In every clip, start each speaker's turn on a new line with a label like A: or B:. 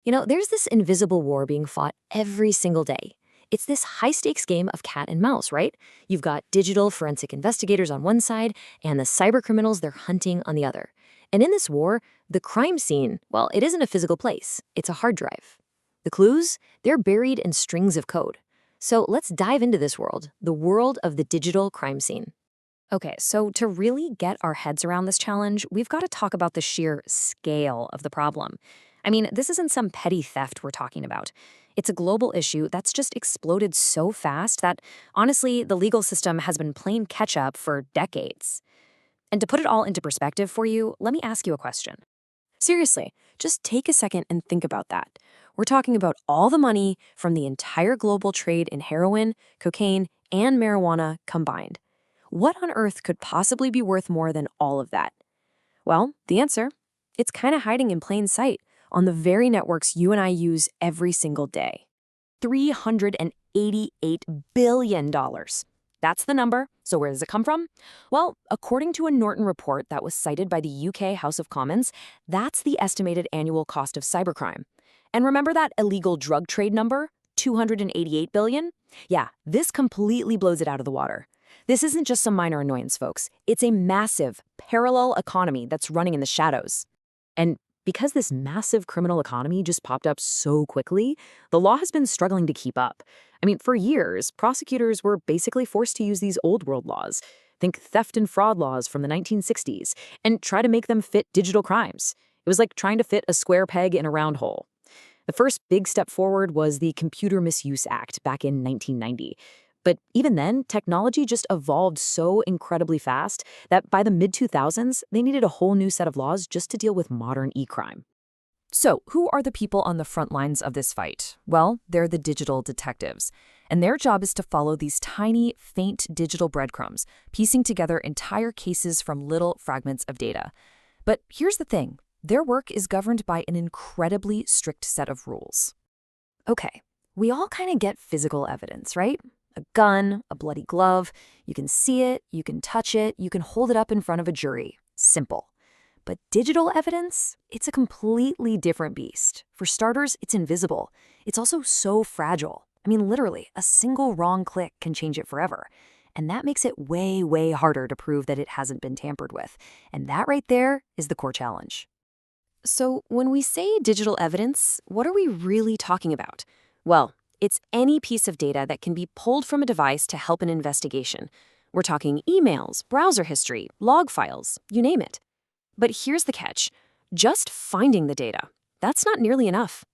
A: There's this invisible war being fought every single day. It's this high-stakes game of cat and mouse, right? You've got digital forensic investigators on one side and the cybercriminals they're hunting on the other. And in this war, the crime scene, well, it isn't a physical place. It's a hard drive. The clues? They're buried in strings of code. So let's dive into this world, the world of the digital crime scene.
B: Okay, so to really get our heads around this challenge, we've got to talk about the sheer scale of the problem. I mean, this isn't some petty theft we're talking about. It's a global issue that's just exploded so fast that, honestly, the legal system has been playing catch-up for decades. And to put it all into perspective for you, let me ask you a question.
C: Seriously, just take a second and think about that. We're talking about all the money from the entire global trade in heroin, cocaine, and marijuana combined. What on earth could possibly be worth more than all of that? Well, the answer, it's kind of hiding in plain sight on the very networks you and I use every single day. $388 billion. That's the number. So where does it come from? Well, according to a Norton report that was cited by the UK House of Commons, that's the estimated annual cost of cybercrime. And remember that illegal drug trade number, 288 billion? Yeah, this completely blows it out of the water. This isn't just some minor annoyance, folks. It's a massive, parallel economy that's running in the shadows. And because this massive criminal economy just popped up so quickly, the law has been struggling to keep up. I mean, for years, prosecutors were basically forced to use these old world laws, think theft and fraud laws from the 1960s, and try to make them fit digital crimes. It was like trying to fit a square peg in a round hole. The first big step forward was the Computer Misuse Act back in 1990. But even then, technology just evolved so incredibly fast that by the mid-2000s, they needed a whole new set of laws just to deal with modern e-crime.
B: So, who are the people on the front lines of this fight? Well, they're the digital detectives. And their job is to follow these tiny, faint digital breadcrumbs, piecing together entire cases from little fragments of data. But here's the thing. Their work is governed by an incredibly strict set of rules. Okay, we all kind of get physical evidence, right? A gun, a bloody glove. You can see it, you can touch it, you can hold it up in front of a jury. Simple. But digital evidence, it's a completely different beast. For starters, it's invisible. It's also so fragile. I mean, literally, a single wrong click can change it forever. And that makes it way, way harder to prove that it hasn't been tampered with. And that right there is the core challenge.
C: So when we say digital evidence, what are we really talking about? Well, it's any piece of data that can be pulled from a device to help an investigation. We're talking emails, browser history, log files, you name it. But here's the catch. Just finding the data, that's not nearly enough.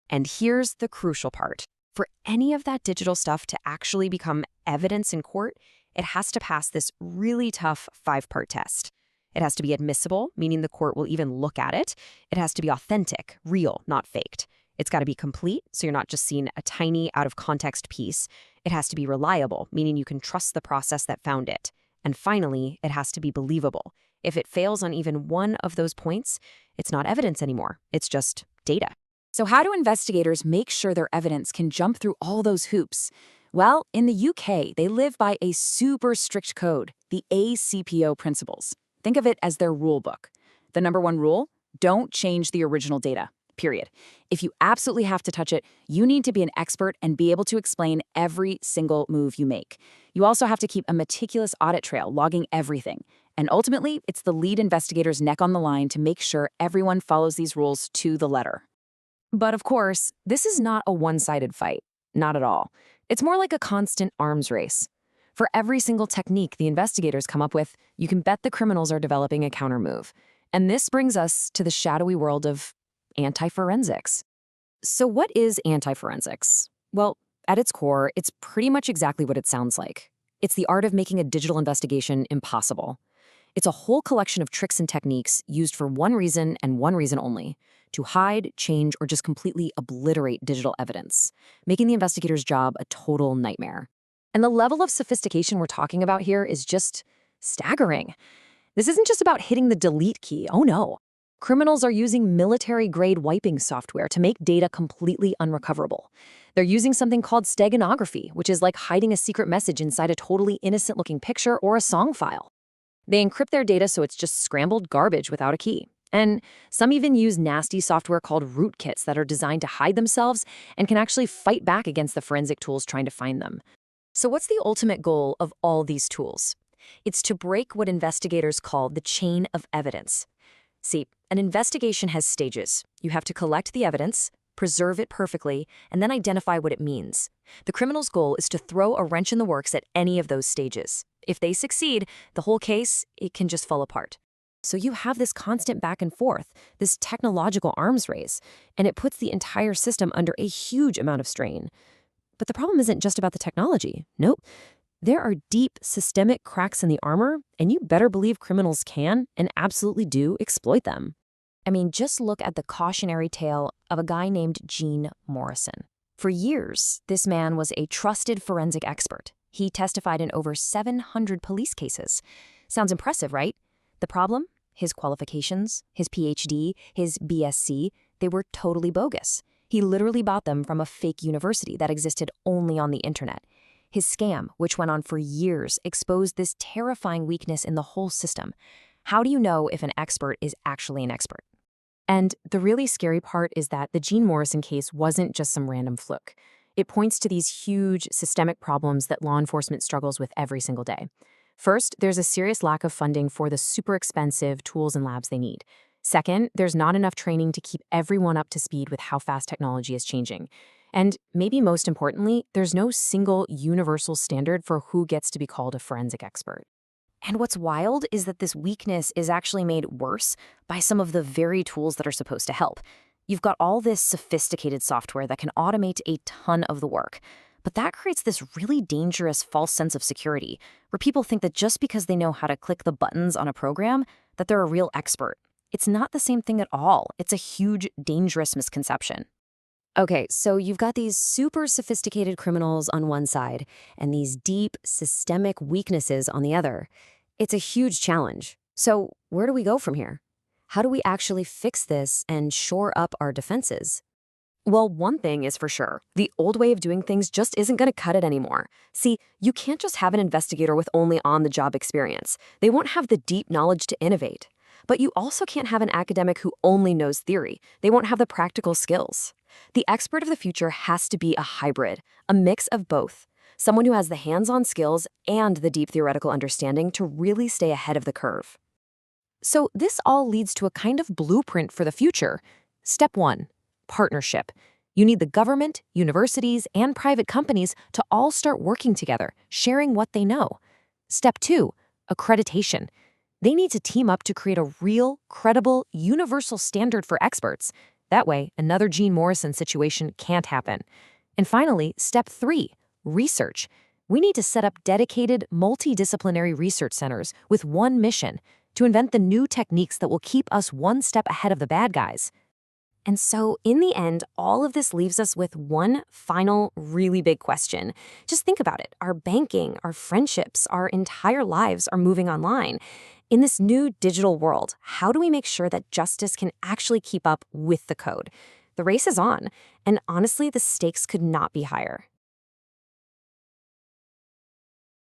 C: And here's the crucial part. For any of that digital stuff to actually become evidence in court, it has to pass this really tough 5-part test. It has to be admissible, meaning the court will even look at it. It has to be authentic, real, not faked. It's got to be complete, so you're not just seeing a tiny out-of-context piece. It has to be reliable, meaning you can trust the process that found it. And finally, it has to be believable. If it fails on even one of those points, it's not evidence anymore. It's just data. So how do investigators make sure their evidence can jump through all those hoops? Well, in the UK, they live by a super strict code, the ACPO principles. Think of it as their rule book. The number one rule, don't change the original data. Period. If you absolutely have to touch it, you need to be an expert and be able to explain every single move you make. You also have to keep a meticulous audit trail, logging everything. And ultimately, it's the lead investigator's neck on the line to make sure everyone follows these rules to the letter. But of course, this is not a one-sided fight. Not at all. It's more like a constant arms race. For every single technique the investigators come up with, you can bet the criminals are developing a countermove. And this brings us to the shadowy world of anti-forensics. So what is anti-forensics? Well, at its core, it's pretty much exactly what it sounds like. It's the art of making a digital investigation impossible. It's a whole collection of tricks and techniques used for one reason and one reason only: to hide, change, or just completely obliterate digital evidence, making the investigator's job a total nightmare. And the level of sophistication we're talking about here is just staggering. This isn't just about hitting the delete key. Oh no. Criminals are using military-grade wiping software to make data completely unrecoverable. They're using something called steganography, which is like hiding a secret message inside a totally innocent-looking picture or a song file. They encrypt their data so it's just scrambled garbage without a key.
A: And some even use nasty software called rootkits that are designed to hide themselves and can actually fight back against the forensic tools trying to find them. So what's the ultimate goal of all these tools? It's to break what investigators call the chain of evidence. See, an investigation has stages. You have to collect the evidence, preserve it perfectly, and then identify what it means. The criminal's goal is to throw a wrench in the works at any of those stages. If they succeed, the whole case, it can just fall apart. So you have this constant back and forth, this technological arms race, and it puts the entire system under a huge amount of strain. But the problem isn't just about the technology. Nope. There are deep systemic cracks in the armor, and you better believe criminals can and absolutely do exploit them. I mean, just look at the cautionary tale of a guy named Gene Morrison. For years, this man was a trusted forensic expert. He testified in over 700 police cases. Sounds impressive, right? The problem? His qualifications, his PhD, his BSc, they were totally bogus. He literally bought them from a fake university that existed only on the internet. His scam, which went on for years, exposed this terrifying weakness in the whole system. How do you know if an expert is actually an expert? And the really scary part is that the Gene Morrison case wasn't just some random fluke. It points to these huge systemic problems that law enforcement struggles with every single day. First, there's a serious lack of funding for the super expensive tools and labs they need. Second, there's not enough training to keep everyone up to speed with how fast technology is changing. And maybe most importantly, there's no single universal standard for who gets to be called a forensic expert. And what's wild is that this weakness is actually made worse by some of the very tools that are supposed to help. You've got all this sophisticated software that can automate a ton of the work. But that creates this really dangerous false sense of security, where people think that just because they know how to click the buttons on a program, that they're a real expert. It's not the same thing at all. It's a huge, dangerous misconception. Okay, so you've got these super sophisticated criminals on one side and these deep, systemic weaknesses on the other. It's a huge challenge. So where do we go from here? How do we actually fix this and shore up our defenses? Well, one thing is for sure. The old way of doing things just isn't going to cut it anymore. See, you can't just have an investigator with only on-the-job experience. They won't have the deep knowledge to innovate. But you also can't have an academic who only knows theory. They won't have the practical skills. The expert of the future has to be a hybrid, a mix of both. Someone who has the hands-on skills and the deep theoretical understanding to really stay ahead of the curve. So this all leads to a kind of blueprint for the future. Step 1, partnership. You need the government, universities, and private companies to all start working together, sharing what they know. Step 2, accreditation. They need to team up to create a real, credible, universal standard for experts. That way, another Gene Morrison situation can't happen. And finally, step 3, research. We need to set up dedicated, multidisciplinary research centers with one mission: to invent the new techniques that will keep us one step ahead of the bad guys. And so, in the end, all of this leaves us with one final, really big question. Just think about it. Our banking, our friendships, our entire lives are moving online. In this new digital world, how do we make sure that justice can actually keep up with the code? The race is on, and honestly, the stakes could not be higher.